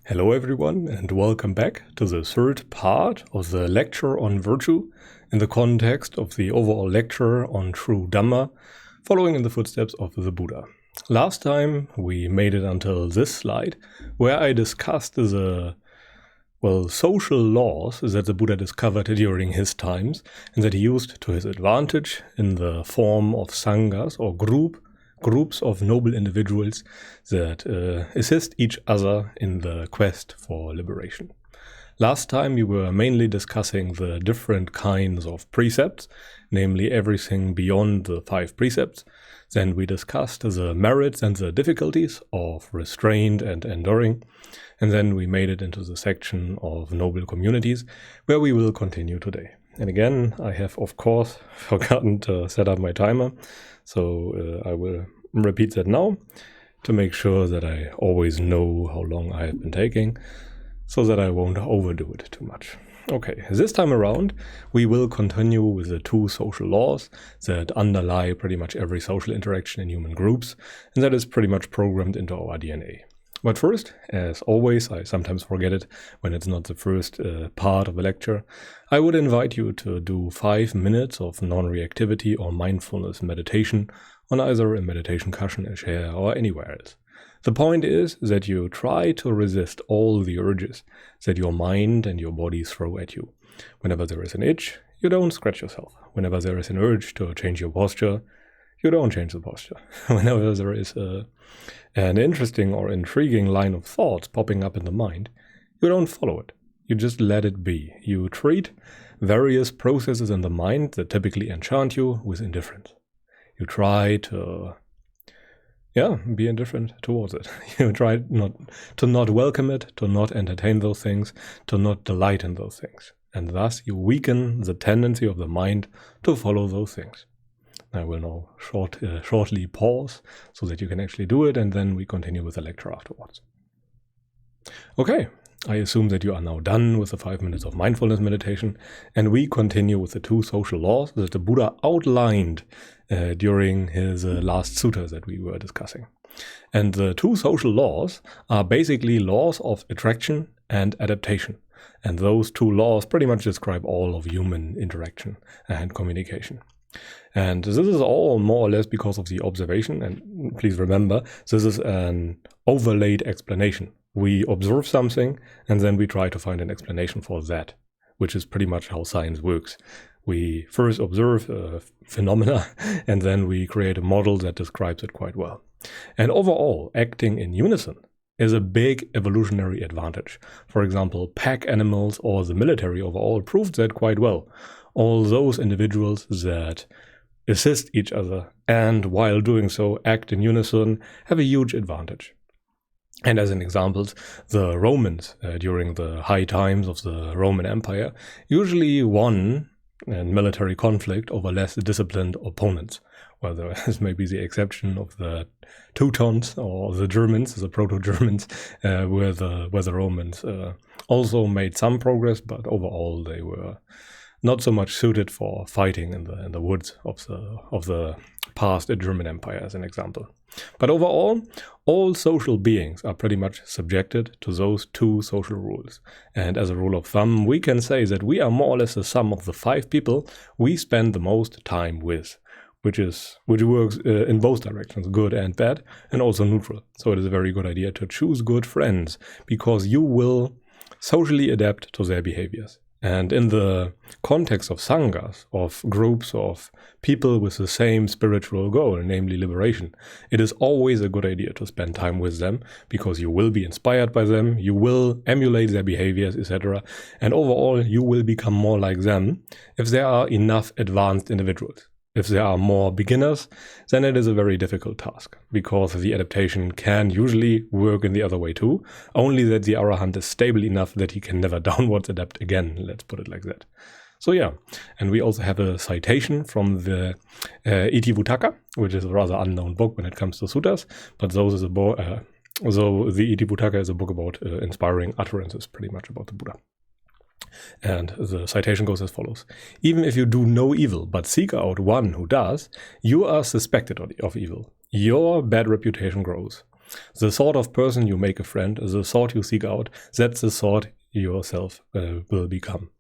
Hello everyone and welcome back to the third part of the lecture on virtue in the context of the overall lecture on true Dhamma, following in the footsteps of the Buddha. Last time we made it until this slide where I discussed the social laws that the Buddha discovered during his times and that he used to his advantage in the form of Sanghas or groups of noble individuals that assist each other in the quest for liberation. Last time we were mainly discussing the different kinds of precepts, namely everything beyond the 5 precepts. Then we discussed the merits and the difficulties of restraint and enduring. And then we made it into the section of noble communities, where we will continue today. And again, I have of course forgotten to set up my timer, so I will repeat that now to make sure that I always know how long I have been taking, so that I won't overdo it too much. Okay, this time around we will continue with the 2 social laws that underlie pretty much every social interaction in human groups, and that is pretty much programmed into our DNA. But first, as always, I sometimes forget it when it's not the first part of a lecture, I would invite you to do 5 minutes of non-reactivity or mindfulness meditation on either a meditation cushion, a chair, or anywhere else. The point is that you try to resist all the urges that your mind and your body throw at you. Whenever there is an itch, you don't scratch yourself. Whenever there is an urge to change your posture, you don't change the posture. Whenever there is an interesting or intriguing line of thoughts popping up in the mind, you don't follow it. You just let it be. You treat various processes in the mind that typically enchant you with indifference. You try to be indifferent towards it. You try to not welcome it, to not entertain those things, to not delight in those things. And thus you weaken the tendency of the mind to follow those things. I will now shortly pause so that you can actually do it, and then we continue with the lecture afterwards. Okay, I assume that you are now done with the 5 minutes of mindfulness meditation, and we continue with the 2 social laws that the Buddha outlined during his last sutta that we were discussing. And the 2 social laws are basically laws of attraction and adaptation. And those 2 laws pretty much describe all of human interaction and communication. And this is all more or less because of the observation, and please remember, this is an overlaid explanation. We observe something and then we try to find an explanation for that, which is pretty much how science works. We first observe a phenomena and then we create a model that describes it quite well. And overall, acting in unison is a big evolutionary advantage. For example, pack animals or the military overall proved that quite well. All those individuals that assist each other and while doing so act in unison have a huge advantage. And as an example, the Romans during the high times of the Roman Empire usually won in military conflict over less disciplined opponents. Well, there is maybe the exception of the Teutons or the Germans, the Proto-Germans, where the Romans also made some progress, but overall they were not so much suited for fighting in the woods of the past German Empire, as an example. But overall, all social beings are pretty much subjected to those 2 social rules. And as a rule of thumb, we can say that we are more or less the sum of the 5 people we spend the most time with, which works in both directions, good and bad, and also neutral. So it is a very good idea to choose good friends, because you will socially adapt to their behaviors. And in the context of Sanghas, of groups of people with the same spiritual goal, namely liberation, it is always a good idea to spend time with them, because you will be inspired by them, you will emulate their behaviors, etc. And overall, you will become more like them if there are enough advanced individuals. If there are more beginners, then it is a very difficult task, because the adaptation can usually work in the other way too, only that the Arahant is stable enough that he can never downwards adapt again, let's put it like that. So yeah, and we also have a citation from the Itivuttaka, which is a rather unknown book when it comes to suttas, but the Itivuttaka is a book about inspiring utterances, pretty much about the Buddha. And the citation goes as follows: "Even if you do no evil, but seek out one who does, you are suspected of evil. Your bad reputation grows. The sort of person you make a friend, the sort you seek out, that's the sort yourself will become.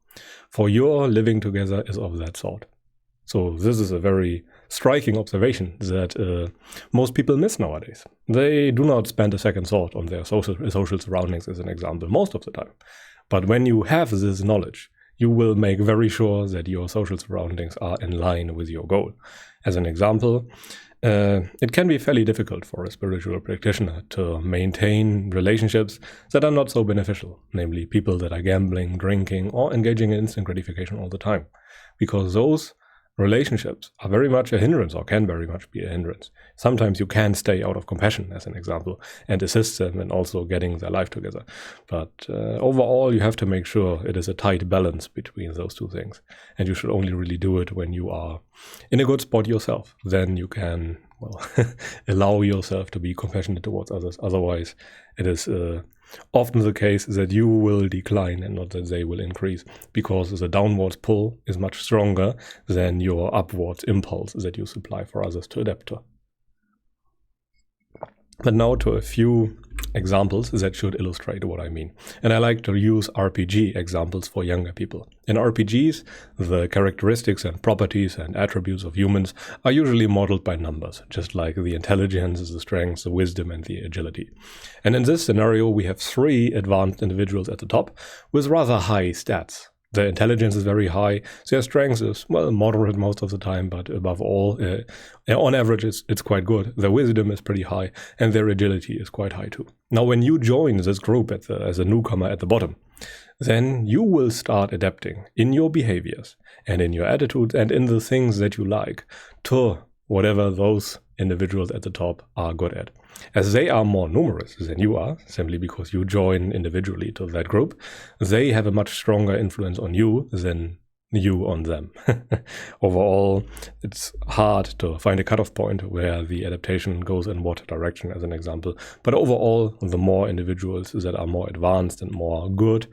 For your living together is of that sort. So this is a very striking observation that most people miss nowadays. They do not spend a second thought on their social surroundings, as an example, most of the time. But when you have this knowledge, you will make very sure that your social surroundings are in line with your goal. As an example, it can be fairly difficult for a spiritual practitioner to maintain relationships that are not so beneficial, namely people that are gambling, drinking, or engaging in instant gratification all the time, because those relationships are very much a hindrance, or can very much be a hindrance. Sometimes you can stay out of compassion, as an example, and assist them in also getting their life together. But overall, you have to make sure it is a tight balance between those two things. And you should only really do it when you are in a good spot yourself. Then you can, allow yourself to be compassionate towards others. Otherwise, it is often the case that you will decline and not that they will increase, because the downwards pull is much stronger than your upwards impulse that you supply for others to adapt to. But now to a few examples that should illustrate what I mean. And I like to use RPG examples for younger people. In RPGs, the characteristics and properties and attributes of humans are usually modeled by numbers, just like the intelligence, the strength, the wisdom, and the agility. And in this scenario, we have 3 advanced individuals at the top with rather high stats. Their intelligence is very high, their strength is, moderate most of the time, but above all, on average, it's quite good. Their wisdom is pretty high, and their agility is quite high too. Now, when you join this group as a newcomer at the bottom, then you will start adapting in your behaviors and in your attitudes and in the things that you like to whatever those individuals at the top are good at. As they are more numerous than you are, simply because you join individually to that group, they have a much stronger influence on you than you on them. Overall, it's hard to find a cutoff point where the adaptation goes in what direction, as an example. But overall, the more individuals that are more advanced and more good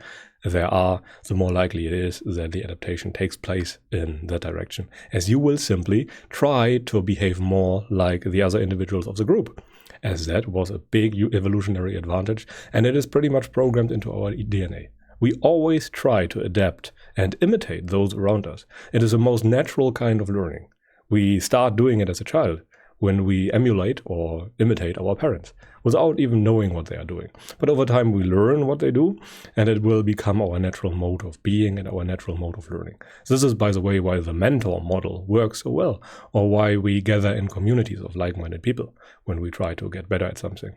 there are, the more likely it is that the adaptation takes place in that direction, as you will simply try to behave more like the other individuals of the group, as that was a big evolutionary advantage, and it is pretty much programmed into our DNA. We always try to adapt and imitate those around us. It is the most natural kind of learning. We start doing it as a child, when we emulate or imitate our parents without even knowing what they are doing. But over time we learn what they do, and it will become our natural mode of being and our natural mode of learning. This is, by the way, why the mentor model works so well, or why we gather in communities of like-minded people when we try to get better at something.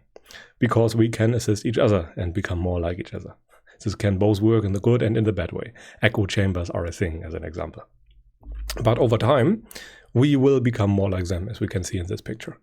Because we can assist each other and become more like each other. This can both work in the good and in the bad way. Echo chambers are a thing, as an example. But over time, we will become more like them, as we can see in this picture.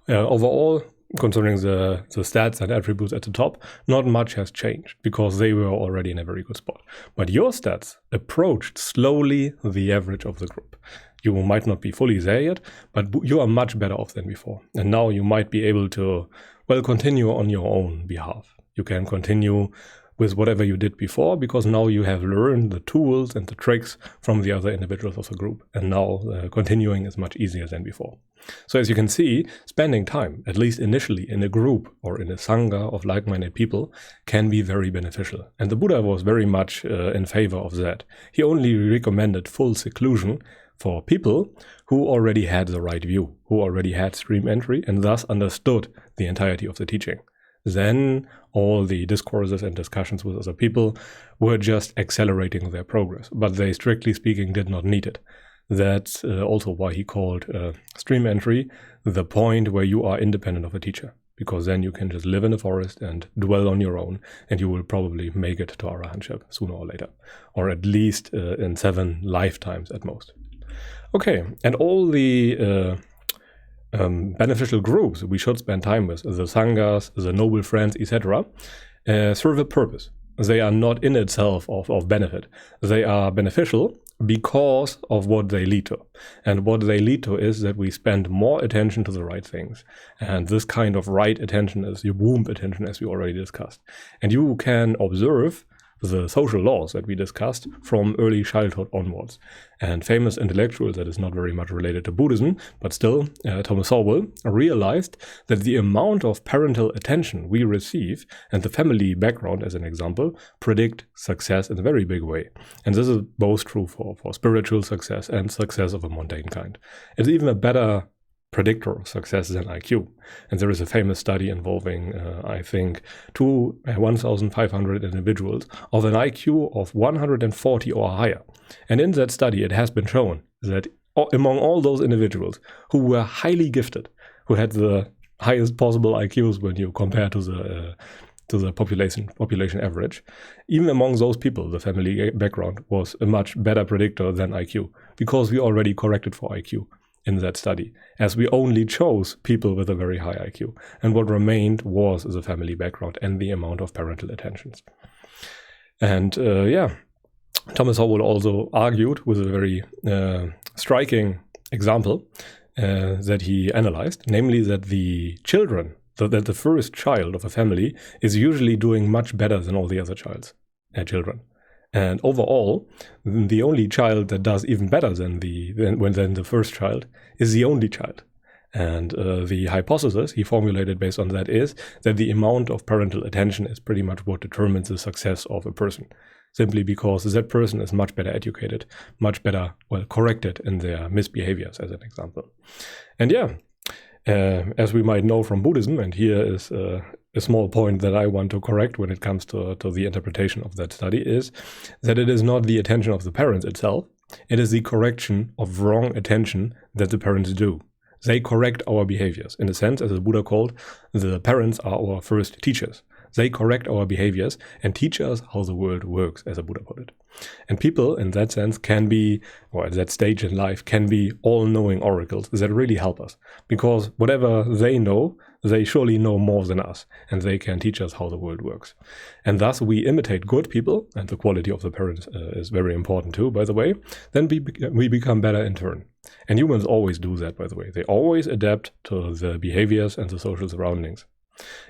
Overall, concerning the stats and attributes at the top, not much has changed, because they were already in a very good spot. But your stats approached slowly the average of the group. You might not be fully there yet, but you are much better off than before. And now you might be able to, continue on your own behalf. You can continue with whatever you did before, because now you have learned the tools and the tricks from the other individuals of the group. And now continuing is much easier than before. So as you can see, spending time, at least initially, in a group or in a Sangha of like-minded people can be very beneficial. And the Buddha was very much in favor of that. He only recommended full seclusion for people who already had the right view, who already had stream entry and thus understood the entirety of the teaching. Then all the discourses and discussions with other people were just accelerating their progress, but they, strictly speaking, did not need it. That's also why he called stream entry the point where you are independent of a teacher, because then you can just live in the forest and dwell on your own, and you will probably make it to arahantship sooner or later, or at least in 7 lifetimes at most. Okay, and all the beneficial groups we should spend time with, the Sanghas, the noble friends, etc., serve a purpose. They are not in itself of benefit. They are beneficial because of what they lead to. And what they lead to is that we spend more attention to the right things. And this kind of right attention is your womb attention, as we already discussed. And you can observe the social laws that we discussed from early childhood onwards. And famous intellectuals, that is not very much related to Buddhism, but still, Thomas Sowell realized that the amount of parental attention we receive and the family background, as an example, predict success in a very big way. And this is both true for spiritual success and success of a mundane kind. It's even a better predictor of success than IQ. And there is a famous study involving, I think, 1,500 individuals of an IQ of 140 or higher. And in that study, it has been shown that among all those individuals who were highly gifted, who had the highest possible IQs when you compare to the population average, even among those people, the family background was a much better predictor than IQ, because we already corrected for IQ in that study, as we only chose people with a very high IQ. And what remained was the family background and the amount of parental attentions. And Thomas Sowell also argued with a very striking example that he analyzed, namely that the children, that the first child of a family is usually doing much better than all the other children. And overall, the only child that does even better than the first child is the only child. And the hypothesis he formulated based on that is that the amount of parental attention is pretty much what determines the success of a person, simply because that person is much better educated, much better, corrected in their misbehaviors, as an example. And as we might know from Buddhism, and here is a small point that I want to correct when it comes to the interpretation of that study, is that it is not the attention of the parents itself, it is the correction of wrong attention that the parents do. They correct our behaviors. In a sense, as the Buddha called, the parents are our first teachers. They correct our behaviors and teach us how the world works, as the Buddha put it. And people, in that sense, can be, or at that stage in life, can be all-knowing oracles that really help us. Because whatever they know, they surely know more than us, and they can teach us how the world works. And thus we imitate good people, and the quality of the parents is very important too, by the way, then we become better in turn. And humans always do that, by the way. They always adapt to the behaviors and the social surroundings.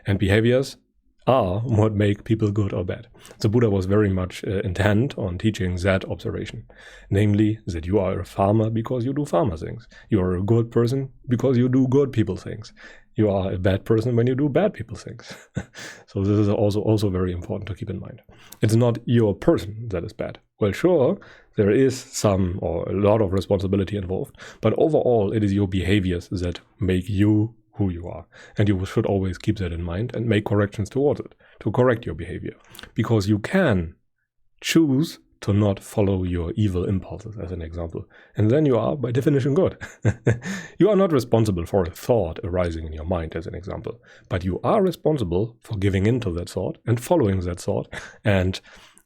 And behaviors are what make people good or bad. The Buddha was very much intent on teaching that observation, namely that you are a farmer because you do farmer things. You are a good person because you do good people things. You are a bad person when you do bad people things. So this is also very important to keep in mind. It's not your person that is bad. Well, sure, there is some or a lot of responsibility involved, but overall it is your behaviors that make you who you are. And you should always keep that in mind and make corrections towards it, to correct your behavior. Because you can choose to not follow your evil impulses, as an example. And then you are, by definition, good. You are not responsible for a thought arising in your mind, as an example. But you are responsible for giving into that thought and following that thought and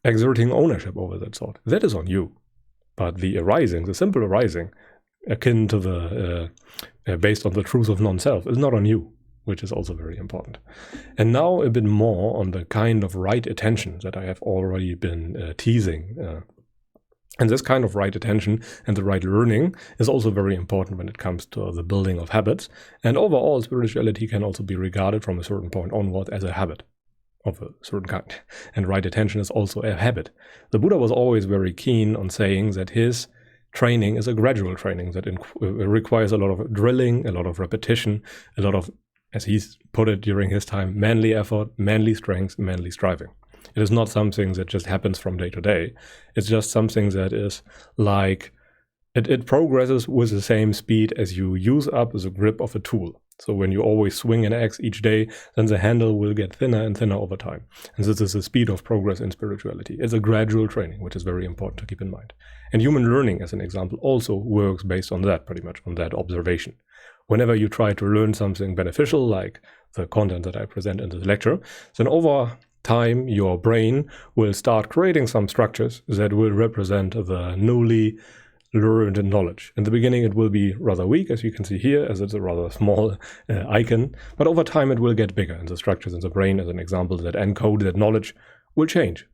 exerting ownership over that thought. That is on you. But the simple arising, akin to the based on the truth of non-self, is not on you, which is also very important. And now a bit more on the kind of right attention that I have already been teasing. And this kind of right attention and the right learning is also very important when it comes to the building of habits. And overall, spirituality can also be regarded from a certain point onward as a habit of a certain kind. And right attention is also a habit. The Buddha was always very keen on saying that his training is a gradual training that requires a lot of drilling, a lot of repetition, a lot of, as he's put it during his time, manly effort, manly strength, manly striving. It is not something that just happens from day to day. It's just something that is like, it progresses with the same speed as you use up the grip of a tool. So when you always swing an axe each day, then the handle will get thinner and thinner over time. And this is the speed of progress in spirituality. It's a gradual training, which is very important to keep in mind. And human learning, as an example, also works based on that, pretty much on that observation. Whenever you try to learn something beneficial, like the content that I present in this lecture, then over time your brain will start creating some structures that will represent the newly learned knowledge. In the beginning it will be rather weak, as you can see here, as it's a rather small icon, but over time it will get bigger, and the structures in the brain, as an example, that encode that knowledge will change.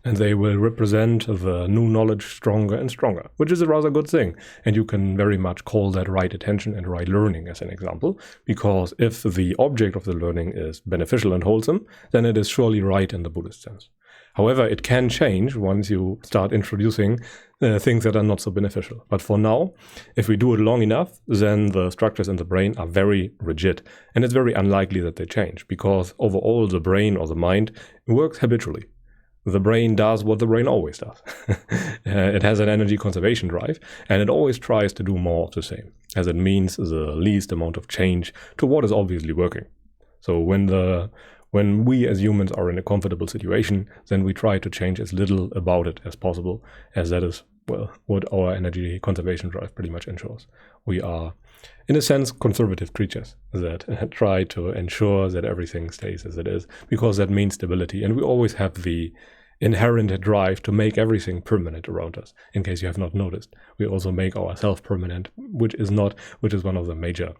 and they will represent the new knowledge stronger and stronger, which is a rather good thing. And you can very much call that right attention and right learning as an example, because if the object of the learning is beneficial and wholesome, then it is surely right in the Buddhist sense. However, it can change once you start introducing things that are not so beneficial. But for now, if we do it long enough, then the structures in the brain are very rigid. And it's very unlikely that they change, because overall the brain or the mind works habitually. The brain does what the brain always does. It has an energy conservation drive, and it always tries to do more of the same, as it means the least amount of change to what is obviously working. So when we as humans are in a comfortable situation, then we try to change as little about it as possible, as that is, well, what our energy conservation drive pretty much ensures. We are, in a sense, conservative creatures that try to ensure that everything stays as it is, because that means stability. And we always have the inherent drive to make everything permanent around us. In case you have not noticed, we also make ourselves permanent, which is one of the major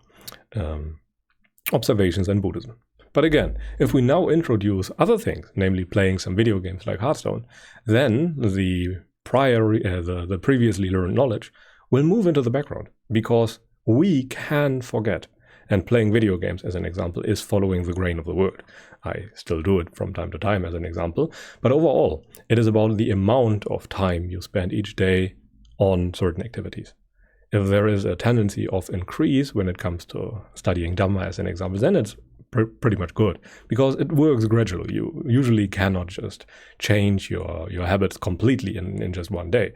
observations in Buddhism. But again, if we now introduce other things, namely playing some video games like Hearthstone, then the previously learned knowledge will move into the background, because we can forget. And playing video games, as an example, is following the grain of the world. I still do it from time to time as an example, but overall, it is about the amount of time you spend each day on certain activities. If there is a tendency of increase when it comes to studying Dhamma, as an example, then it's pretty much good, because it works gradually. You usually cannot just change your habits completely in just one day.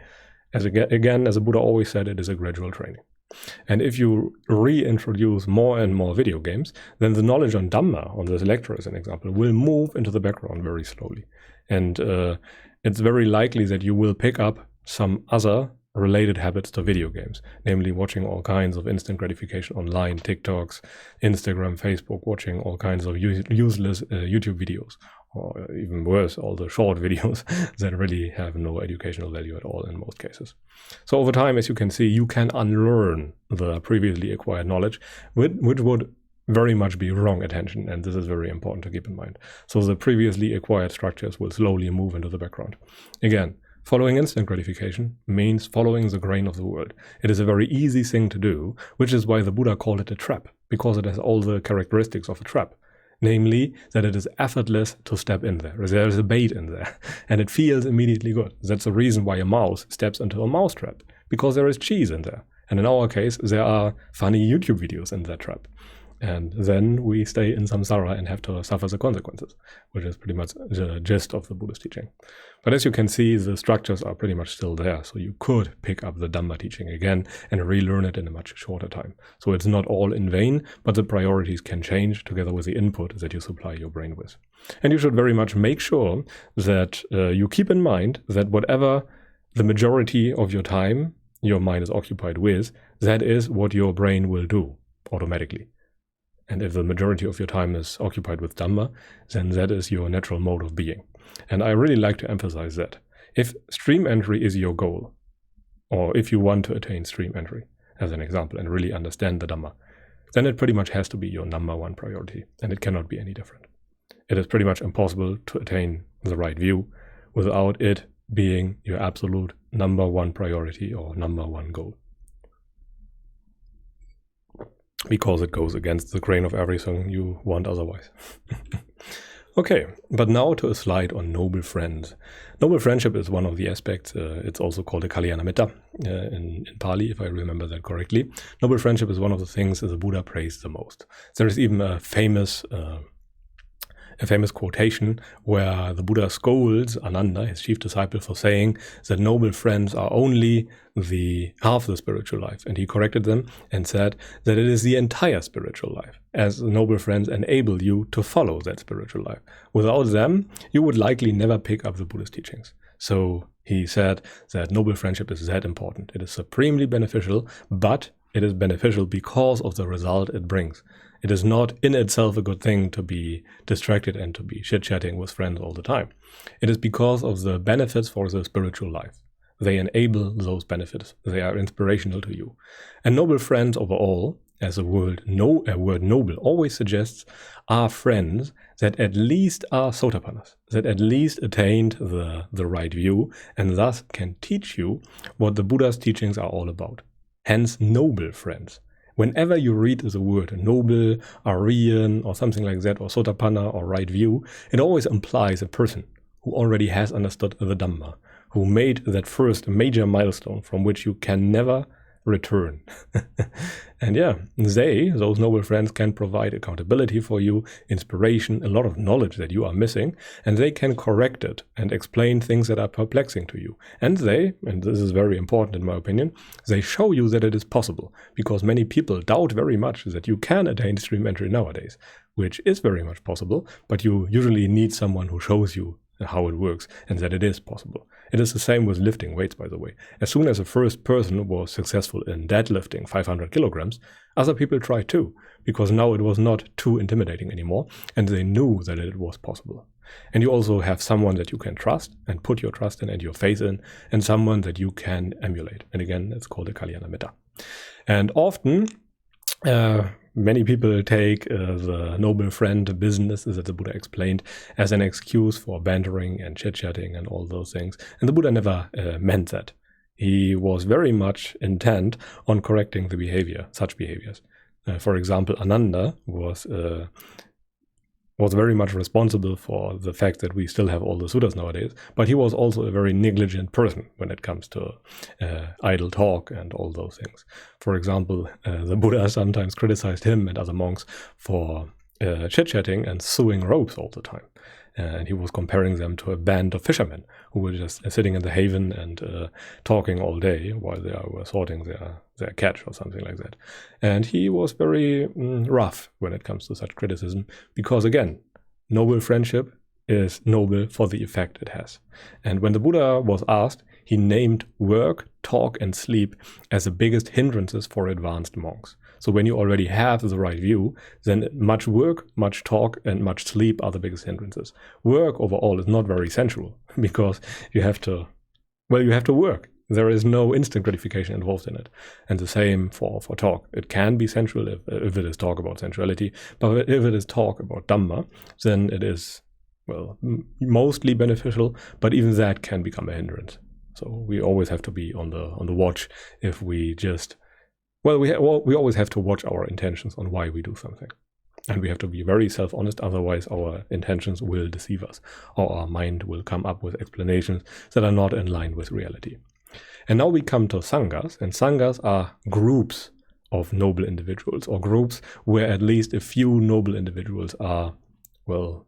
As the Buddha always said, it is a gradual training. And if you reintroduce more and more video games, then the knowledge on Dhamma, on this lecture as an example, will move into the background very slowly. And it's very likely that you will pick up some other related habits to video games, namely watching all kinds of instant gratification online, TikToks, Instagram, Facebook, watching all kinds of useless YouTube videos, or even worse, all the short videos that really have no educational value at all in most cases. So over time, as you can see, you can unlearn the previously acquired knowledge, which would very much be wrong attention, and this is very important to keep in mind. So the previously acquired structures will slowly move into the background. Again, following instant gratification means following the grain of the world. It is a very easy thing to do, which is why the Buddha called it a trap, because it has all the characteristics of a trap. Namely, that it is effortless to step in there. There is a bait in there, and it feels immediately good. That's the reason why a mouse steps into a mouse trap, because there is cheese in there. And in our case, there are funny YouTube videos in that trap. And then we stay in samsara and have to suffer the consequences, which is pretty much the gist of the Buddhist teaching. But as you can see, the structures are pretty much still there. So you could pick up the Dhamma teaching again and relearn it in a much shorter time. So it's not all in vain, but the priorities can change together with the input that you supply your brain with. And you should very much make sure that you keep in mind that whatever the majority of your time your mind is occupied with, that is what your brain will do automatically. And if the majority of your time is occupied with Dhamma, then that is your natural mode of being. And I really like to emphasize that. If stream entry is your goal, or if you want to attain stream entry, as an example, and really understand the Dhamma, then it pretty much has to be your number one priority, and it cannot be any different. It is pretty much impossible to attain the right view without it being your absolute number one priority or number one goal, because it goes against the grain of everything you want otherwise. Okay, but now to a slide on noble friends. Noble friendship is one of the aspects. It's also called a Kalyana in Pali, if I remember that correctly. Noble friendship is one of the things that the Buddha praised the most. There is even a famous quotation where the Buddha scolds Ananda, his chief disciple, for saying that noble friends are only half the spiritual life. And he corrected them and said that it is the entire spiritual life, as noble friends enable you to follow that spiritual life. Without them, you would likely never pick up the Buddhist teachings. So he said that noble friendship is that important. It is supremely beneficial, but it is beneficial because of the result it brings. It is not in itself a good thing to be distracted and to be chit-chatting with friends all the time. It is because of the benefits for the spiritual life. They enable those benefits. They are inspirational to you. And noble friends overall, as the word noble always suggests, are friends that at least are sotapannas, that at least attained the right view, and thus can teach you what the Buddha's teachings are all about. Hence, noble friends. Whenever you read the word noble, Aryan, or something like that, or sotapanna, or right view, it always implies a person who already has understood the Dhamma, who made that first major milestone from which you can never return. And yeah, those noble friends, can provide accountability for you, inspiration, a lot of knowledge that you are missing, and they can correct it and explain things that are perplexing to you. And this is very important in my opinion, they show you that it is possible, because many people doubt very much that you can attain stream entry nowadays, which is very much possible, but you usually need someone who shows you how it works and that it is possible. It is the same with lifting weights, by the way. As soon as the first person was successful in deadlifting 500 kilograms, other people tried too, because now it was not too intimidating anymore, and they knew that it was possible. And you also have someone that you can trust and put your trust in and your faith in, and someone that you can emulate. And again, it's called the Kalyana Mitta. And often, many people take the noble friend business, that the Buddha explained, as an excuse for bantering and chit-chatting and all those things. And the Buddha never meant that. He was very much intent on correcting the behavior, such behaviors. For example, Ananda was very much responsible for the fact that we still have all the suttas nowadays, but he was also a very negligent person when it comes to idle talk and all those things. For example, the Buddha sometimes criticized him and other monks for chit-chatting and sewing ropes all the time. And he was comparing them to a band of fishermen who were just sitting in the haven and talking all day while they were sorting their catch or something like that. And he was very rough when it comes to such criticism, because again, noble friendship is noble for the effect it has. And when the Buddha was asked, he named work, talk, and sleep as the biggest hindrances for advanced monks. So when you already have the right view, then much work, much talk, and much sleep are the biggest hindrances. Work overall is not very sensual, because you have to work. There is no instant gratification involved in it. And the same for talk. It can be sensual if it is talk about sensuality, but if it is talk about Dhamma, then it is, mostly beneficial, but even that can become a hindrance. So we always have to be on the watch if we just... we always have to watch our intentions on why we do something. And we have to be very self-honest, otherwise our intentions will deceive us, or our mind will come up with explanations that are not in line with reality. And now we come to Sanghas, and Sanghas are groups of noble individuals, or groups where at least a few noble individuals are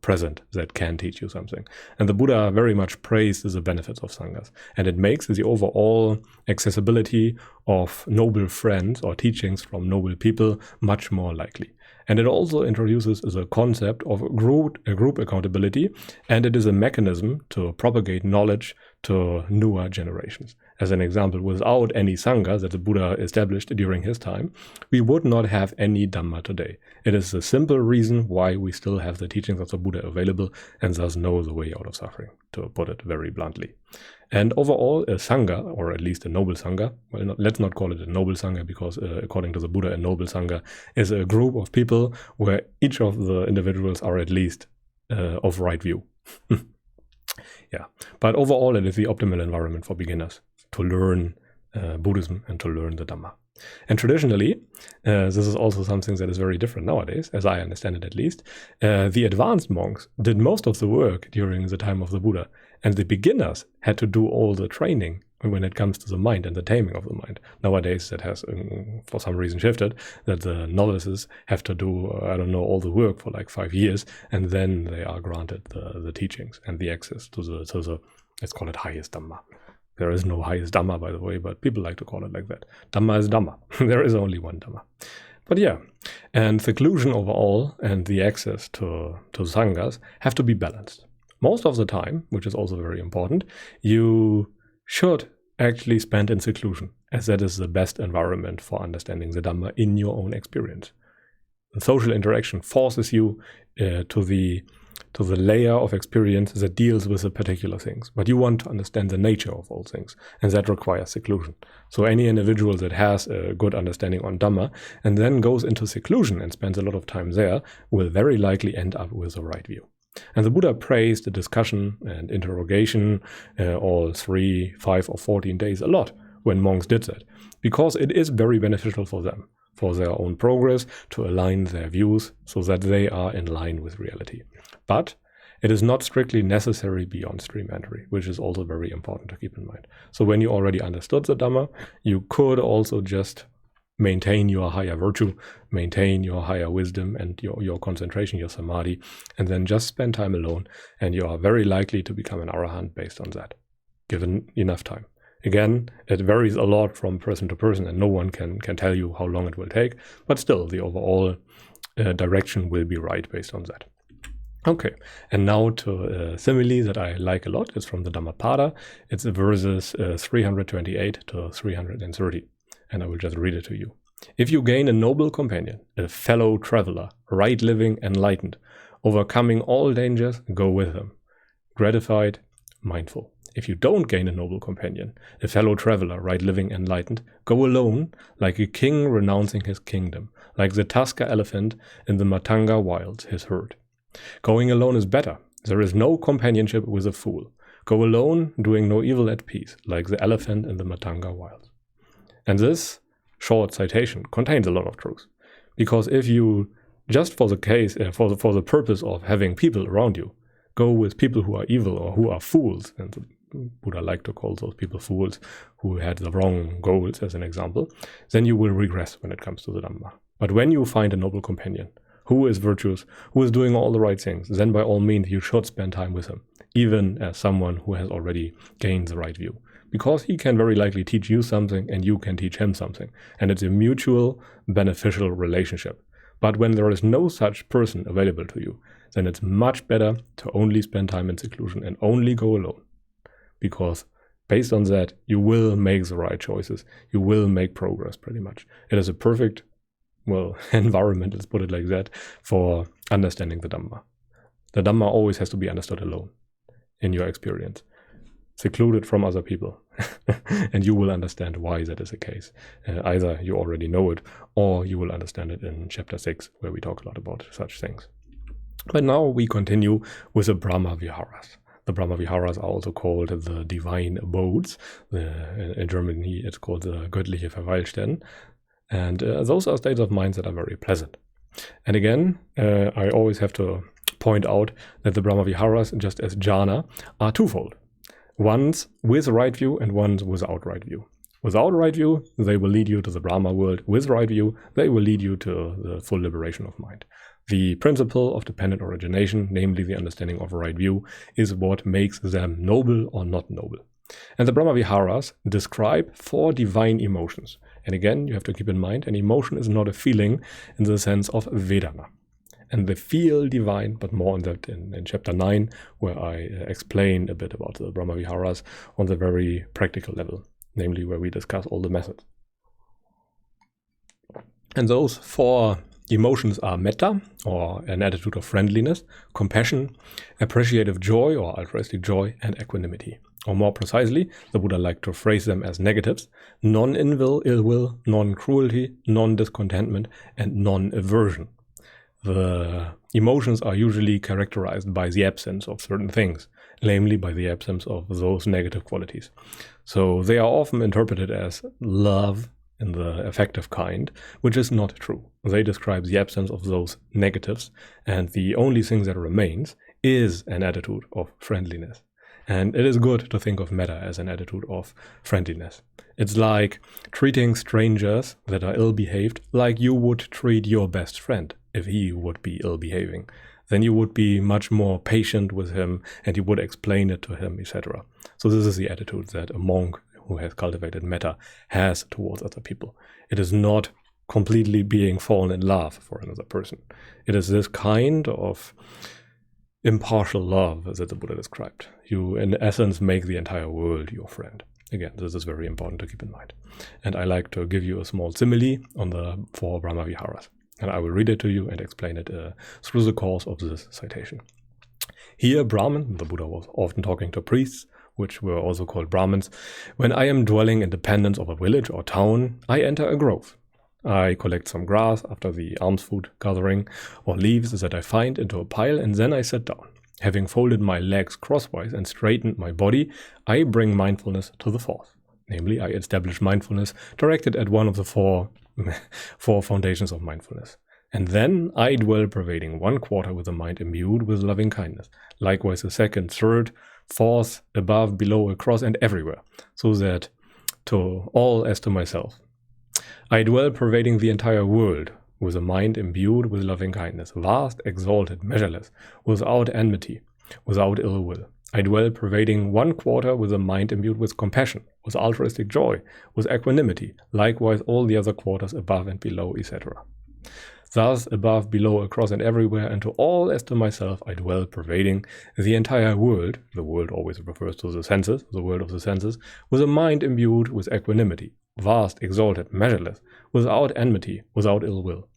present that can teach you something. And the Buddha very much praised the benefits of Sanghas, and it makes the overall accessibility of noble friends or teachings from noble people much more likely. And it also introduces the concept of group accountability, and it is a mechanism to propagate knowledge to newer generations. As an example, without any Sangha that the Buddha established during his time, we would not have any Dhamma today. It is the simple reason why we still have the teachings of the Buddha available and thus know the way out of suffering, to put it very bluntly. And overall, a Sangha, or at least a noble Sangha, let's not call it a noble Sangha, because according to the Buddha, a noble Sangha is a group of people where each of the individuals are at least of right view. Yeah, but overall it is the optimal environment for beginners to learn Buddhism and to learn the Dhamma. And traditionally, this is also something that is very different nowadays, as I understand it at least. The advanced monks did most of the work during the time of the Buddha, and the beginners had to do all the training when it comes to the mind and the taming of the mind. Nowadays that has, for some reason, shifted, that the novices have to do, all the work for like 5 years, and then they are granted the teachings and the access to the let's call it highest Dhamma. There is no highest Dhamma, by the way, but people like to call it like that. Dhamma is Dhamma. There is only one Dhamma. But yeah, and seclusion overall and the access to Sanghas have to be balanced. Most of the time, which is also very important, you should actually spend in seclusion, as that is the best environment for understanding the Dhamma in your own experience. And social interaction forces you to the to the layer of experience that deals with the particular things. But you want to understand the nature of all things, and that requires seclusion. So any individual that has a good understanding on Dhamma and then goes into seclusion and spends a lot of time there will very likely end up with the right view. And the Buddha praised the discussion and interrogation all 3, 5, or 14 days a lot when monks did that, because it is very beneficial for them, for their own progress, to align their views so that they are in line with reality. But it is not strictly necessary beyond stream entry, which is also very important to keep in mind. So when you already understood the Dhamma, you could also just maintain your higher virtue, maintain your higher wisdom and your concentration, your samadhi, and then just spend time alone, and you are very likely to become an arahant based on that, given enough time. Again, it varies a lot from person to person, and no one can tell you how long it will take, but still the overall direction will be right based on that. Okay, and now to a simile that I like a lot. It's from the Dhammapada. It's verses 328 to 330. And I will just read it to you. If you gain a noble companion, a fellow traveler, right living, enlightened, overcoming all dangers, go with him, gratified, mindful. If you don't gain a noble companion, a fellow traveler, right living, enlightened, go alone, like a king renouncing his kingdom, like the Tusker elephant in the Matanga wilds, his herd. Going alone is better. There is no companionship with a fool. Go alone, doing no evil at peace, like the elephant in the Matanga wilds. And this short citation contains a lot of truth, because if you, just for the case, for the purpose of having people around you, go with people who are evil or who are fools, and the Buddha liked to call those people fools who had the wrong goals as an example, then you will regress when it comes to the Dhamma. But when you find a noble companion who is virtuous, who is doing all the right things, then by all means you should spend time with him, even as someone who has already gained the right view. Because he can very likely teach you something and you can teach him something. And it's a mutual, beneficial relationship. But when there is no such person available to you, then it's much better to only spend time in seclusion and only go alone. Because based on that, you will make the right choices. You will make progress pretty much. It is a perfect, environment, let's put it like that, for understanding the Dhamma. The Dhamma always has to be understood alone, in your experience. Secluded from other people, and you will understand why that is the case. Either you already know it, or you will understand it in chapter 6, where we talk a lot about such things. But now we continue with the Brahmaviharas. The Brahmaviharas are also called the divine abodes. In Germany, it's called the göttliche Verweilstätten. And those are states of mind that are very pleasant. And again, I always have to point out that the Brahmaviharas, just as Jhana, are twofold. One's with right view and one's without right view. Without right view, they will lead you to the Brahma world. With right view, they will lead you to the full liberation of mind. The principle of dependent origination, namely the understanding of right view, is what makes them noble or not noble. And the Brahmaviharas describe 4 divine emotions. And again, you have to keep in mind, an emotion is not a feeling in the sense of Vedana. And they feel divine, but more on that in chapter 9, where I explain a bit about the Brahmaviharas on the very practical level, namely where we discuss all the methods. And those 4 emotions are metta, or an attitude of friendliness, compassion, appreciative joy, or altruistic joy, and equanimity. Or more precisely, the Buddha liked to phrase them as negatives: non-ill will, non-cruelty, non-discontentment, and non-aversion. The emotions are usually characterized by the absence of certain things, namely by the absence of those negative qualities. So they are often interpreted as love in the affective kind, which is not true. They describe the absence of those negatives, and the only thing that remains is an attitude of friendliness. And it is good to think of metta as an attitude of friendliness. It's like treating strangers that are ill-behaved like you would treat your best friend if he would be ill-behaving. Then you would be much more patient with him and you would explain it to him, etc. So this is the attitude that a monk who has cultivated metta has towards other people. It is not completely being fallen in love for another person. It is this kind of impartial love that the Buddha described. You, in essence, make the entire world your friend. Again, this is very important to keep in mind. And I like to give you a small simile on the 4 Brahmaviharas. And I will read it to you and explain it through the course of this citation. Here, Brahman, the Buddha was often talking to priests, which were also called Brahmins. When I am dwelling in dependence of a village or town, I enter a grove. I collect some grass after the alms food gathering, or leaves that I find into a pile, and then I sit down. Having folded my legs crosswise and straightened my body, I bring mindfulness to the fourth. Namely, I establish mindfulness directed at one of the four foundations of mindfulness. And then I dwell pervading 1/4 with a mind imbued with loving kindness. Likewise the second, third, fourth, above, below, across, and everywhere, so that to all as to myself. I dwell pervading the entire world with a mind imbued with loving kindness, vast, exalted, measureless, without enmity, without ill will. I dwell pervading 1/4 with a mind imbued with compassion, with altruistic joy, with equanimity, likewise all the other quarters above and below, etc. Thus, above, below, across, and everywhere, and to all as to myself, I dwell pervading the entire world. The world always refers to the senses, the world of the senses, with a mind imbued with equanimity, vast, exalted, measureless, without enmity, without ill will.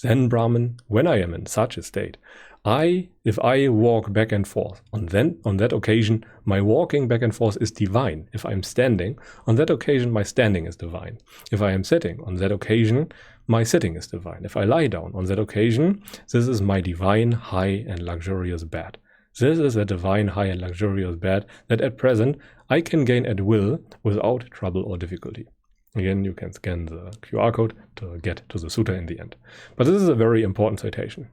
Then, Brahman, when I am in such a state, if I walk back and forth, on that occasion, my walking back and forth is divine. If I am standing, on that occasion, my standing is divine. If I am sitting, on that occasion, my sitting is divine. If I lie down, on that occasion, this is my divine, high, and luxurious bed. This is a divine, high, and luxurious bed that at present I can gain at will without trouble or difficulty. Again, you can scan the QR code to get to the sutta in the end. But this is a very important citation.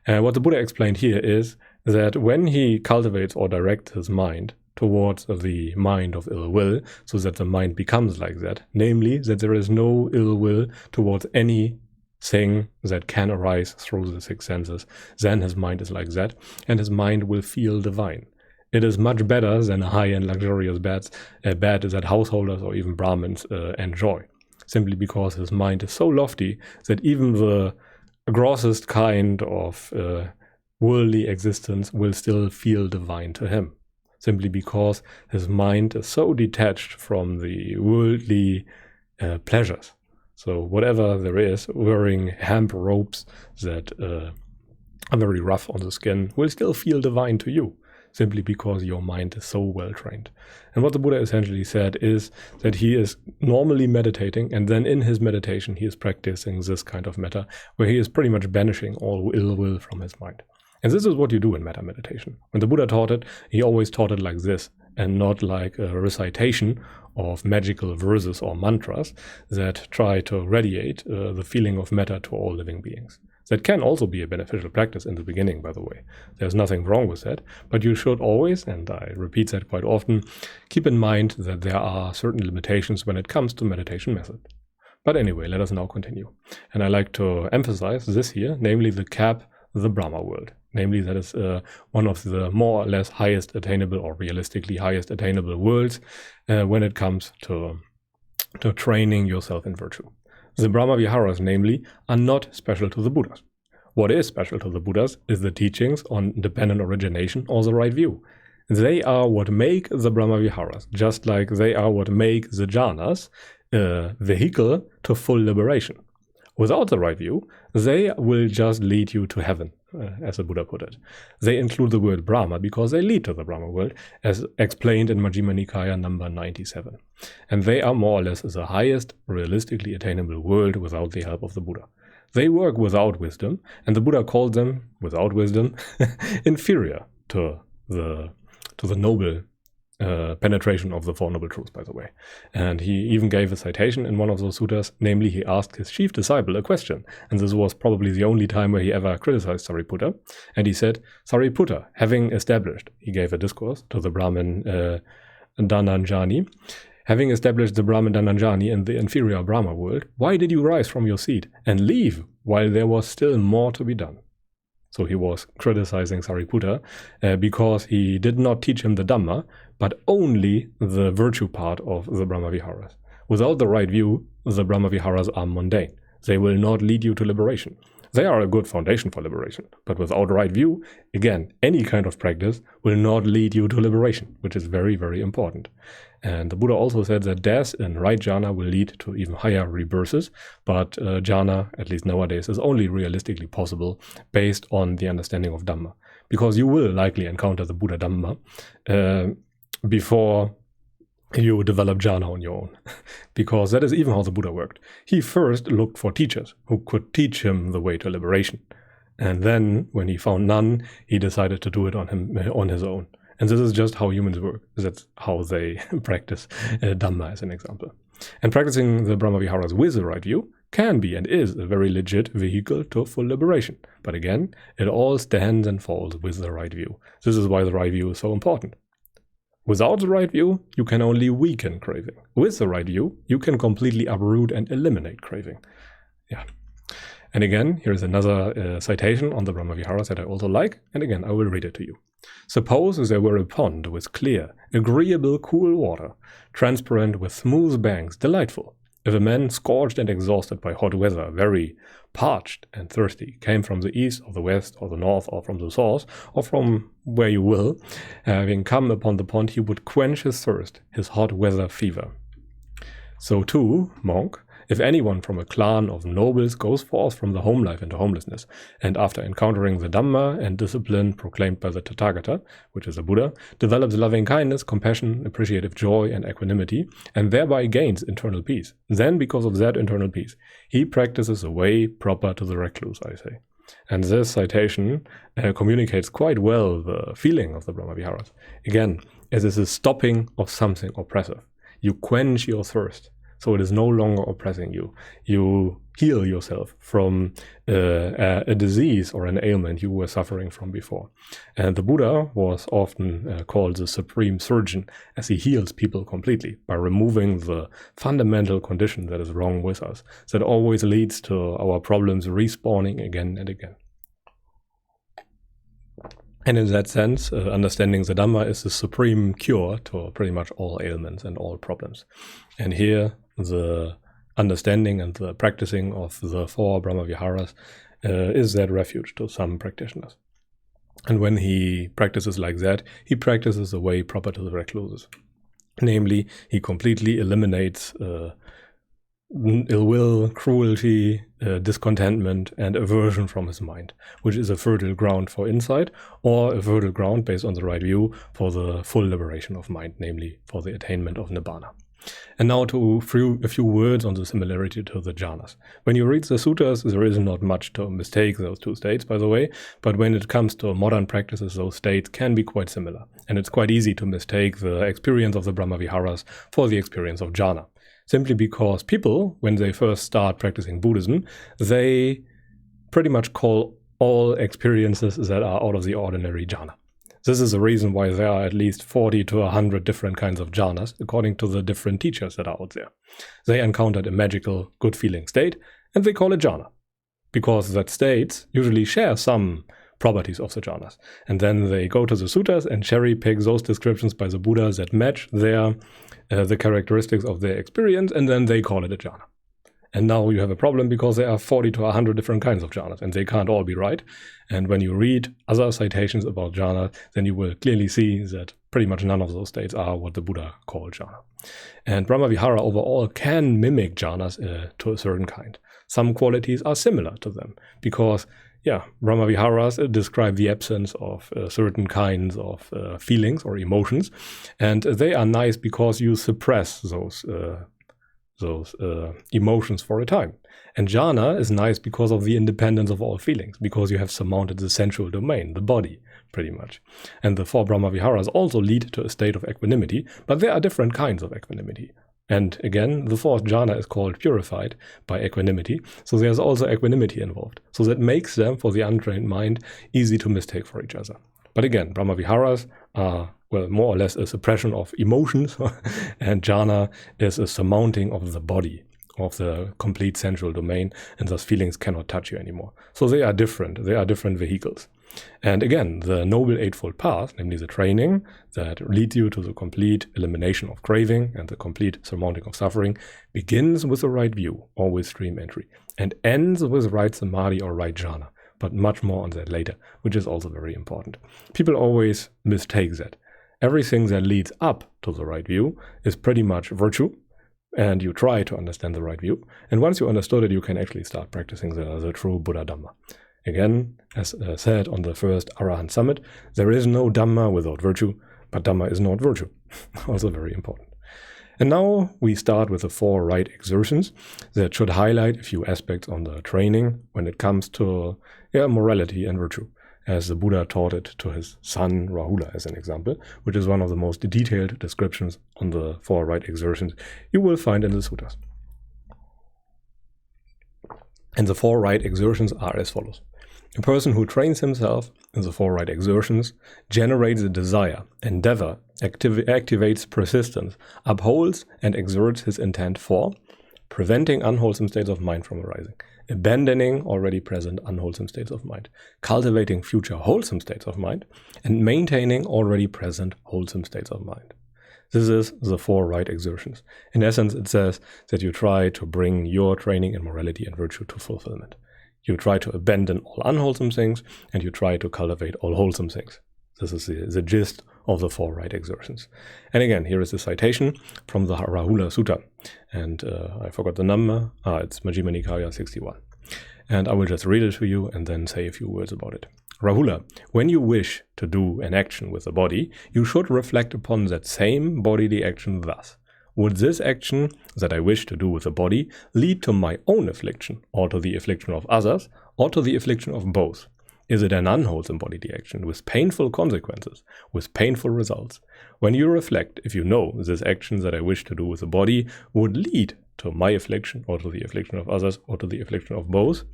What the Buddha explained here is that when he cultivates or directs his mind towards the mind of ill will, so that the mind becomes like that, namely that there is no ill will towards anything that can arise through the six senses, then his mind is like that, and his mind will feel divine. It is much better than a high and luxurious bed that householders or even Brahmins enjoy, simply because his mind is so lofty that even the grossest kind of worldly existence will still feel divine to him, simply because his mind is so detached from the worldly pleasures. So whatever there is, wearing hemp ropes that are very rough on the skin will still feel divine to you, simply because your mind is so well trained. And what the Buddha essentially said is that he is normally meditating, and then in his meditation he is practicing this kind of metta, where he is pretty much banishing all ill will from his mind. And this is what you do in metta meditation. When the Buddha taught it, he always taught it like this, and not like a recitation of magical verses or mantras that try to radiate the feeling of metta to all living beings. That can also be a beneficial practice in the beginning, by the way. There's nothing wrong with that, but you should always, and I repeat that quite often, keep in mind that there are certain limitations when it comes to meditation method. But anyway, let us now continue. And I like to emphasize this here, namely the cap, the Brahma world. Namely, that is one of the more or less highest attainable or realistically highest attainable worlds when it comes to training yourself in virtue. The Brahmaviharas, namely, are not special to the Buddhas. What is special to the Buddhas is the teachings on dependent origination or the right view. They are what make the Brahmaviharas, just like they are what make the Jhanas a vehicle to full liberation. Without the right view, they will just lead you to heaven, as the Buddha put it. They include the word Brahma because they lead to the Brahma world, as explained in Majjhima Nikaya number 97. And they are more or less the highest realistically attainable world without the help of the Buddha. They work without wisdom, and the Buddha called them, without wisdom, inferior to the noble penetration of the Four Noble Truths, by the way. And he even gave a citation in one of those suttas, namely he asked his chief disciple a question, and this was probably the only time where he ever criticized Sariputta, and he said, Sariputta, having established, he gave a discourse to the Brahmin Dhananjani, having established the Brahmin Dhananjani in the inferior Brahma world, why did you rise from your seat and leave while there was still more to be done? So he was criticizing Sariputta because he did not teach him the Dhamma, but only the virtue part of the Brahmaviharas. Without the right view, the Brahmaviharas are mundane. They will not lead you to liberation. They are a good foundation for liberation, but without the right view, again, any kind of practice will not lead you to liberation, which is very, very important. And the Buddha also said that death in right jhana will lead to even higher rebirths, but jhana, at least nowadays, is only realistically possible based on the understanding of Dhamma. because you will likely encounter the Buddha Dhamma before you develop jhana on your own, because that is even how the Buddha worked. He first looked for teachers who could teach him the way to liberation. And then, when he found none, he decided to do it on his own. And this is just how humans work. That's how they practice Dhamma, as an example. And practicing the Brahmaviharas with the right view can be and is a very legit vehicle to full liberation. But again, it all stands and falls with the right view. This is why the right view is so important. Without the right view, you can only weaken craving. With the right view, you can completely uproot and eliminate craving. Yeah. And again, here's another citation on the Brahmaviharas that I also like. And again, I will read it to you. Suppose there were a pond with clear, agreeable, cool water, transparent with smooth banks, delightful. If a man scorched and exhausted by hot weather, very parched and thirsty, came from the east or the west or the north or from the source or from where you will, having come upon the pond, he would quench his thirst, his hot weather fever. So too, monk, if anyone from a clan of nobles goes forth from the home life into homelessness, and after encountering the Dhamma and discipline proclaimed by the Tathagata, which is the Buddha, develops loving kindness, compassion, appreciative joy, and equanimity, and thereby gains internal peace, then because of that internal peace, he practices a way proper to the recluse, I say. And this citation communicates quite well the feeling of the Brahmaviharas. Again, as is a stopping of something oppressive. You quench your thirst. So it is no longer oppressing you. You heal yourself from a disease or an ailment you were suffering from before. And the Buddha was often called the supreme surgeon, as he heals people completely by removing the fundamental condition that is wrong with us, that always leads to our problems respawning again and again. And in that sense, understanding the Dhamma is the supreme cure to pretty much all ailments and all problems. And here, the understanding and the practicing of the 4 Brahmaviharas is that refuge to some practitioners. And when he practices like that, he practices the way proper to the recluses. Namely, he completely eliminates ill will, cruelty, discontentment, and aversion from his mind, which is a fertile ground for insight, or a fertile ground based on the right view for the full liberation of mind, namely for the attainment of Nibbana. And now to a few words on the similarity to the jhanas. When you read the suttas, there is not much to mistake those two states, by the way, but when it comes to modern practices, those states can be quite similar. And it's quite easy to mistake the experience of the Brahmaviharas for the experience of jhana. Simply because people, when they first start practicing Buddhism, they pretty much call all experiences that are out of the ordinary jhana. This is the reason why there are at least 40 to 100 different kinds of jhanas, according to the different teachers that are out there. They encountered a magical, good-feeling state, and they call it jhana, because that states usually share some properties of the jhanas. And then they go to the suttas and cherry-pick those descriptions by the Buddha that match the characteristics of their experience, and then they call it a jhana. And now you have a problem because there are 40 to 100 different kinds of jhanas, and they can't all be right. And when you read other citations about jhana, then you will clearly see that pretty much none of those states are what the Buddha called jhana. And Brahmavihara overall can mimic jhanas to a certain kind. Some qualities are similar to them because, Brahmaviharas describe the absence of certain kinds of feelings or emotions, and they are nice because you suppress those emotions for a time. And jhana is nice because of the independence of all feelings, because you have surmounted the sensual domain, the body, pretty much. And the 4 Brahmaviharas also lead to a state of equanimity, but there are different kinds of equanimity. And again, the 4th jhana is called purified by equanimity, so there's also equanimity involved. So that makes them, for the untrained mind, easy to mistake for each other. But again, Brahmaviharas are, more or less a suppression of emotions, and jhana is a surmounting of the body, of the complete sensual domain, and thus feelings cannot touch you anymore. So they are different vehicles. And again, the Noble Eightfold Path, namely the training that leads you to the complete elimination of craving and the complete surmounting of suffering, begins with the right view, or with stream entry, and ends with right samadhi or right jhana. But much more on that later, which is also very important. People always mistake that. Everything that leads up to the right view is pretty much virtue, and you try to understand the right view. And once you understood it, you can actually start practicing the true Buddha Dhamma. Again, as said on the first Arahant Summit, there is no Dhamma without virtue, but Dhamma is not virtue. Also very important. And now we start with the 4 right exertions that should highlight a few aspects on the training when it comes to morality and virtue, as the Buddha taught it to his son Rahula as an example, which is one of the most detailed descriptions on the 4 right exertions you will find in the suttas. And the 4 right exertions are as follows. A person who trains himself in the 4 right exertions generates a desire, endeavor, activates persistence, upholds and exerts his intent for preventing unwholesome states of mind from arising, abandoning already present unwholesome states of mind, cultivating future wholesome states of mind, and maintaining already present wholesome states of mind. This is the 4 right exertions. In essence, it says that you try to bring your training in morality and virtue to fulfillment. You try to abandon all unwholesome things, and you try to cultivate all wholesome things. This is the gist of the 4 right exertions. And again, here is the citation from the Rahula Sutta. And I forgot the number. It's Majjhima Nikaya 61. And I will just read it to you and then say a few words about it. Rahula, when you wish to do an action with the body, you should reflect upon that same bodily action thus. Would this action that I wish to do with the body lead to my own affliction, or to the affliction of others, or to the affliction of both? Is it an unwholesome bodily action with painful consequences, with painful results? When you reflect, if you know this action that I wish to do with the body would lead to my affliction, or to the affliction of others, or to the affliction of both,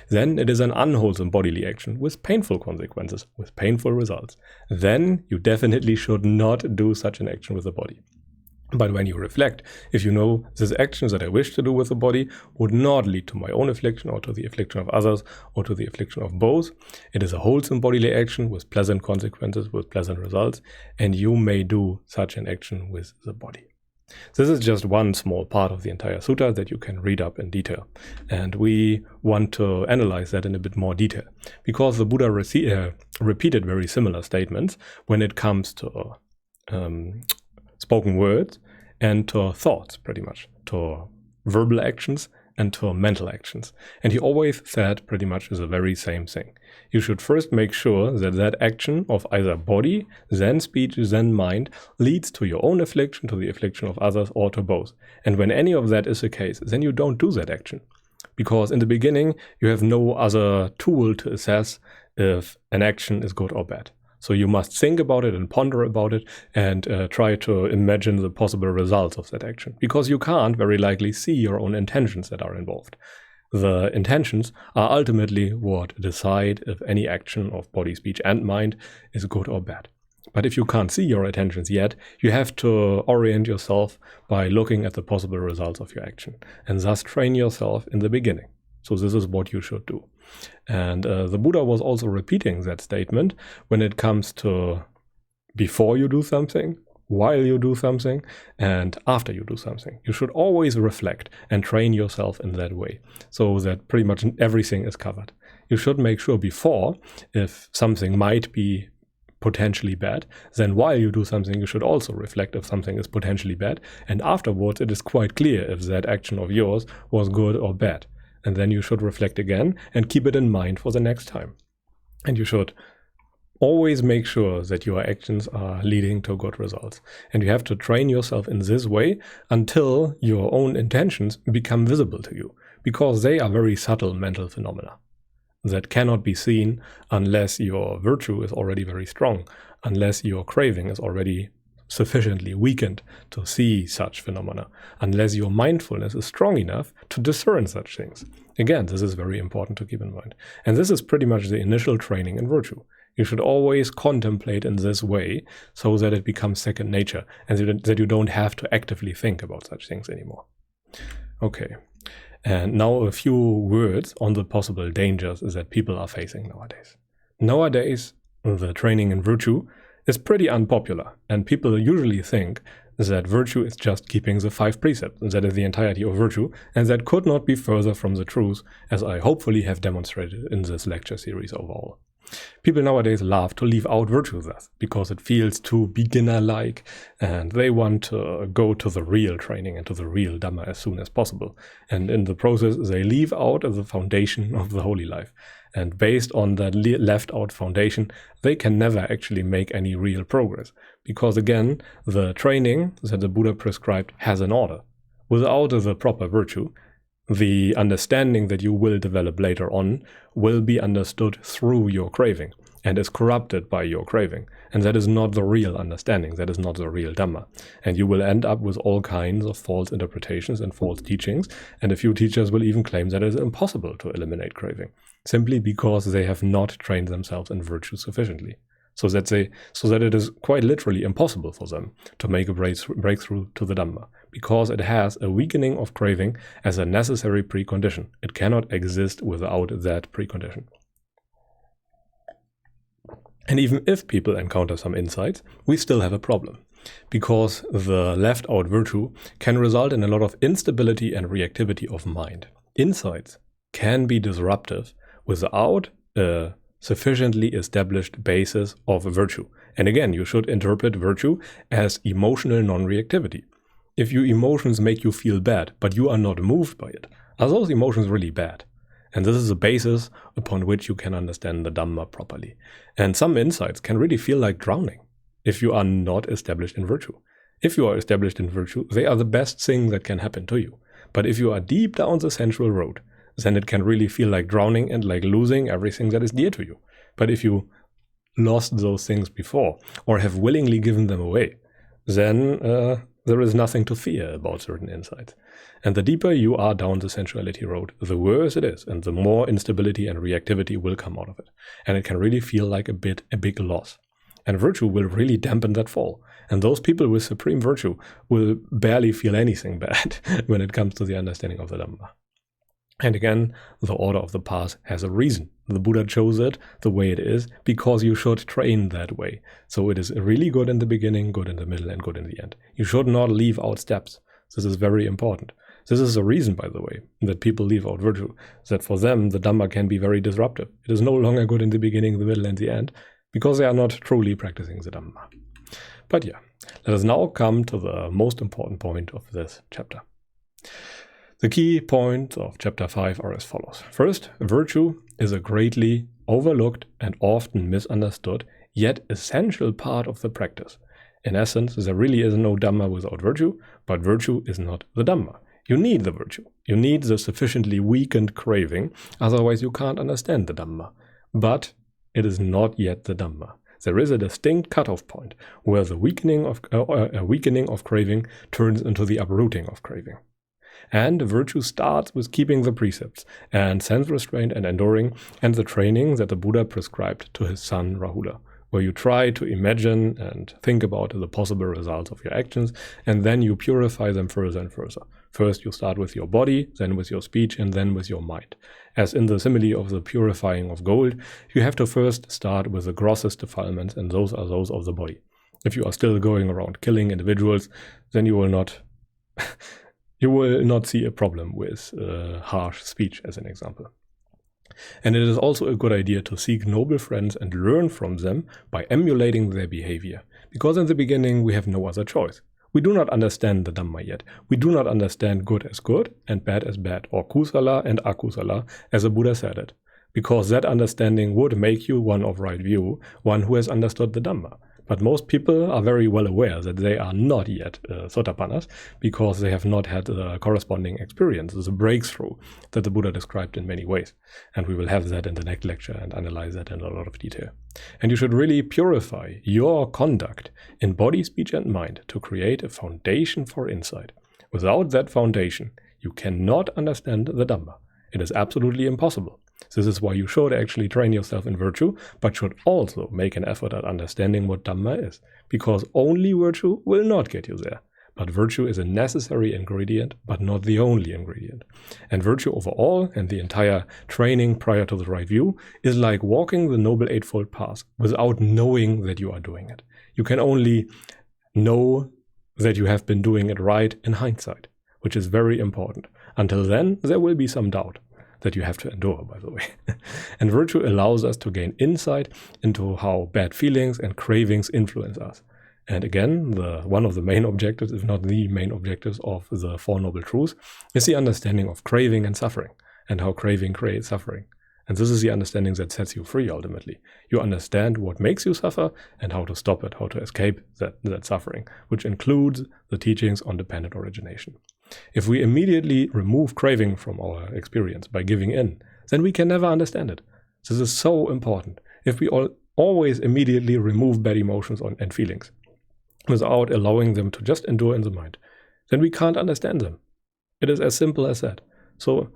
then it is an unwholesome bodily action with painful consequences, with painful results. Then you definitely should not do such an action with the body. But when you reflect, if you know this action that I wish to do with the body would not lead to my own affliction, or to the affliction of others, or to the affliction of both, it is a wholesome bodily action with pleasant consequences, with pleasant results, and you may do such an action with the body. This is just one small part of the entire sutta that you can read up in detail. And we want to analyze that in a bit more detail, because the Buddha repeated very similar statements when it comes to spoken words and to thoughts, pretty much, to verbal actions and to mental actions. And he always said pretty much the very same thing. You should first make sure that that action of either body, then speech, then mind leads to your own affliction, to the affliction of others, or to both. And when any of that is the case, then you don't do that action. Because in the beginning, you have no other tool to assess if an action is good or bad. So you must think about it and ponder about it and try to imagine the possible results of that action. Because you can't very likely see your own intentions that are involved. The intentions are ultimately what decide if any action of body, speech and mind is good or bad. But if you can't see your intentions yet, you have to orient yourself by looking at the possible results of your action. And thus train yourself in the beginning. So this is what you should do. And the Buddha was also repeating that statement when it comes to before you do something, while you do something, and after you do something. You should always reflect and train yourself in that way, so that pretty much everything is covered. You should make sure before, if something might be potentially bad, then while you do something, you should also reflect if something is potentially bad, and afterwards it is quite clear if that action of yours was good or bad. And then you should reflect again and keep it in mind for the next time. And you should always make sure that your actions are leading to good results. And you have to train yourself in this way until your own intentions become visible to you, because they are very subtle mental phenomena that cannot be seen unless your virtue is already very strong, unless your craving is already sufficiently weakened to see such phenomena, unless your mindfulness is strong enough to discern such things. Again, this is very important to keep in mind. And this is pretty much the initial training in virtue. You should always contemplate in this way so that it becomes second nature and that you don't have to actively think about such things anymore. Okay, and now a few words on the possible dangers that people are facing nowadays. Nowadays, the training in virtue is pretty unpopular, and people usually think that virtue is just keeping the 5 precepts, that is the entirety of virtue, and that could not be further from the truth, as I hopefully have demonstrated in this lecture series overall. People nowadays love to leave out virtue thus, because it feels too beginner-like, and they want to go to the real training and to the real Dhamma as soon as possible. And in the process, they leave out the foundation of the holy life. And based on that left-out foundation, they can never actually make any real progress. Because again, the training that the Buddha prescribed has an order. Without the proper virtue, the understanding that you will develop later on will be understood through your craving and is corrupted by your craving. And that is not the real understanding, that is not the real Dhamma. And you will end up with all kinds of false interpretations and false teachings, and a few teachers will even claim that it is impossible to eliminate craving, simply because they have not trained themselves in virtue sufficiently. So that it is quite literally impossible for them to make a breakthrough to the Dhamma, because it has a weakening of craving as a necessary precondition. It cannot exist without that precondition. And even if people encounter some insights, we still have a problem, because the left-out virtue can result in a lot of instability and reactivity of mind. Insights can be disruptive without a sufficiently established basis of virtue. And again, you should interpret virtue as emotional non-reactivity. If your emotions make you feel bad, but you are not moved by it, are those emotions really bad? And this is a basis upon which you can understand the Dhamma properly. And some insights can really feel like drowning if you are not established in virtue. If you are established in virtue, they are the best thing that can happen to you. But if you are deep down the sensual road, then it can really feel like drowning and like losing everything that is dear to you. But if you lost those things before or have willingly given them away, then there is nothing to fear about certain insights. And the deeper you are down the sensuality road, the worse it is, and the more instability and reactivity will come out of it. And it can really feel like a big loss. And virtue will really dampen that fall. And those people with supreme virtue will barely feel anything bad when it comes to the understanding of the Dhamma. And again, the order of the path has a reason. The Buddha chose it the way it is because you should train that way. So it is really good in the beginning, good in the middle, and good in the end. You should not leave out steps. This is very important. This is the reason, by the way, that people leave out virtue, that for them the Dhamma can be very disruptive. It is no longer good in the beginning, the middle, and the end, because they are not truly practicing the Dhamma. But yeah, let us now come to the most important point of this chapter. The key points of chapter 5 are as follows. First, virtue is a greatly overlooked and often misunderstood, yet essential part of the practice. In essence, there really is no Dhamma without virtue, but virtue is not the Dhamma. You need the virtue. You need the sufficiently weakened craving, otherwise you can't understand the Dhamma. But it is not yet the Dhamma. There is a distinct cutoff point where the weakening of craving turns into the uprooting of craving. And virtue starts with keeping the precepts and sense restraint and enduring and the training that the Buddha prescribed to his son Rahula, where you try to imagine and think about the possible results of your actions, and then you purify them further and further. First you start with your body, then with your speech, and then with your mind. As in the simile of the purifying of gold, you have to first start with the grossest defilements, and those are those of the body. If you are still going around killing individuals, then you will not see a problem with harsh speech, as an example. And it is also a good idea to seek noble friends and learn from them by emulating their behavior, because in the beginning we have no other choice. We do not understand the Dhamma yet. We do not understand good as good and bad as bad, or kusala and akusala, as the Buddha said it, because that understanding would make you one of right view, one who has understood the Dhamma. But most people are very well aware that they are not yet sotapannas, because they have not had the corresponding experience, the breakthrough that the Buddha described in many ways. And we will have that in the next lecture and analyze that in a lot of detail. And you should really purify your conduct in body, speech, and mind to create a foundation for insight. Without that foundation, you cannot understand the Dhamma. It is absolutely impossible. This is why you should actually train yourself in virtue, but should also make an effort at understanding what Dhamma is, because only virtue will not get you there. But virtue is a necessary ingredient, but not the only ingredient. And virtue overall, and the entire training prior to the right view, is like walking the Noble Eightfold Path without knowing that you are doing it. You can only know that you have been doing it right in hindsight, which is very important. Until then, there will be some doubt. that you have to endure, by the way. And virtue allows us to gain insight into how bad feelings and cravings influence us. And again, one of the main objectives, if not the main objectives of the Four Noble Truths, is the understanding of craving and suffering, and how craving creates suffering. And this is the understanding that sets you free, ultimately. You understand what makes you suffer and how to stop it, how to escape that suffering, which includes the teachings on dependent origination. If we immediately remove craving from our experience by giving in, then we can never understand it. This is so important. If we always immediately remove bad emotions and feelings, without allowing them to just endure in the mind, then we can't understand them. It is as simple as that. So,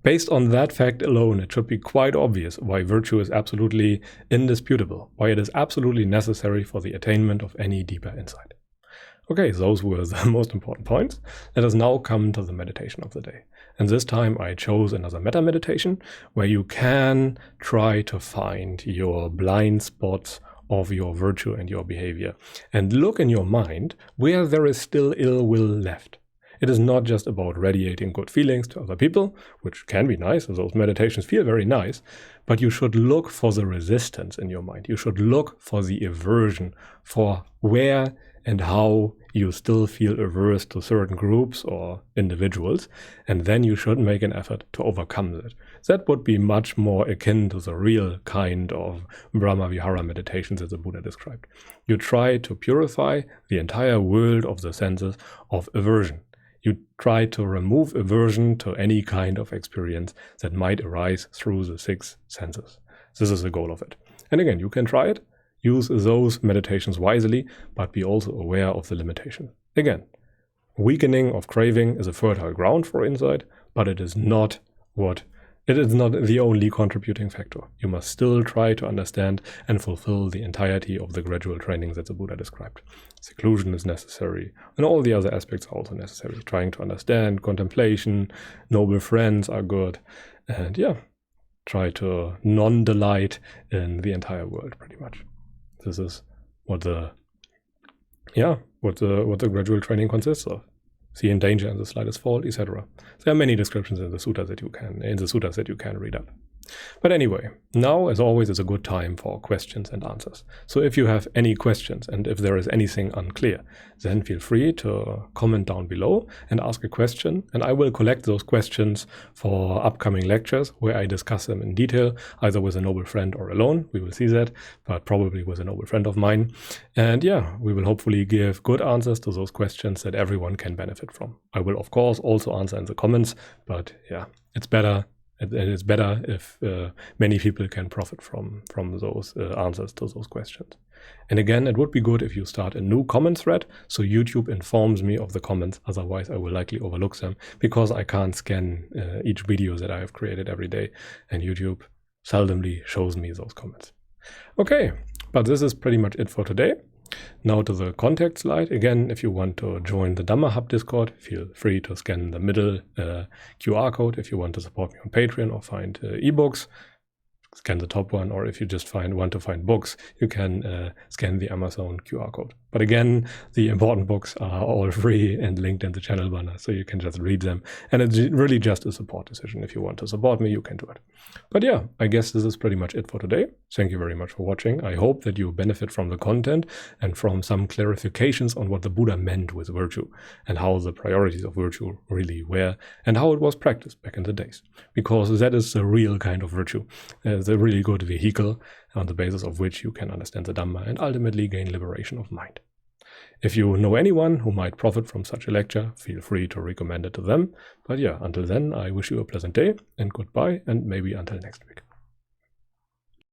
based on that fact alone, it should be quite obvious why virtue is absolutely indisputable, why it is absolutely necessary for the attainment of any deeper insight. Okay, those were the most important points. Let us now come to the meditation of the day. And this time I chose another metta meditation where you can try to find your blind spots of your virtue and your behavior, and look in your mind where there is still ill will left. It is not just about radiating good feelings to other people, which can be nice, and those meditations feel very nice, but you should look for the resistance in your mind. You should look for the aversion, for where and how you still feel averse to certain groups or individuals, and then you should make an effort to overcome that. That would be much more akin to the real kind of Brahmavihara meditations that the Buddha described. You try to purify the entire world of the senses of aversion. You try to remove aversion to any kind of experience that might arise through the six senses. This is the goal of it. And again, you can try it. Use those meditations wisely, but be also aware of the limitations. Again, weakening of craving is a fertile ground for insight, but it is not the only contributing factor. You must still try to understand and fulfill the entirety of the gradual training that the Buddha described. Seclusion is necessary, and all the other aspects are also necessary. Trying to understand, contemplation, noble friends are good, and try to non-delight in the entire world, pretty much. This is what the gradual training consists of. See in danger and the slightest fault, etc. There are many descriptions in the suttas that you can read up. But anyway, now as always is a good time for questions and answers. So if you have any questions and if there is anything unclear, then feel free to comment down below and ask a question, and I will collect those questions for upcoming lectures where I discuss them in detail, either with a noble friend or alone. We will see that, but probably with a noble friend of mine. And we will hopefully give good answers to those questions that everyone can benefit from. I will of course also answer in the comments, but it's better. It is better if many people can profit from those answers to those questions. And again, it would be good if you start a new comment thread, so YouTube informs me of the comments. Otherwise, I will likely overlook them because I can't scan each video that I have created every day, and YouTube seldomly shows me those comments. Okay, but this is pretty much it for today. Now to the contact slide. Again, if you want to join the Dhamma Hub Discord, feel free to scan the middle QR code. If you want to support me on Patreon or find ebooks, scan the top one, or if you just want to find books, you can scan the Amazon QR code. But again, the important books are all free and linked in the channel banner, so you can just read them. And it's really just a support decision. If you want to support me, you can do it. But I guess this is pretty much it for today. Thank you very much for watching. I hope that you benefit from the content and from some clarifications on what the Buddha meant with virtue and how the priorities of virtue really were and how it was practiced back in the days. Because that is the real kind of virtue, the really good vehicle on the basis of which you can understand the Dhamma and ultimately gain liberation of mind. If you know anyone who might profit from such a lecture, feel free to recommend it to them. But until then, I wish you a pleasant day and goodbye, and maybe until next week.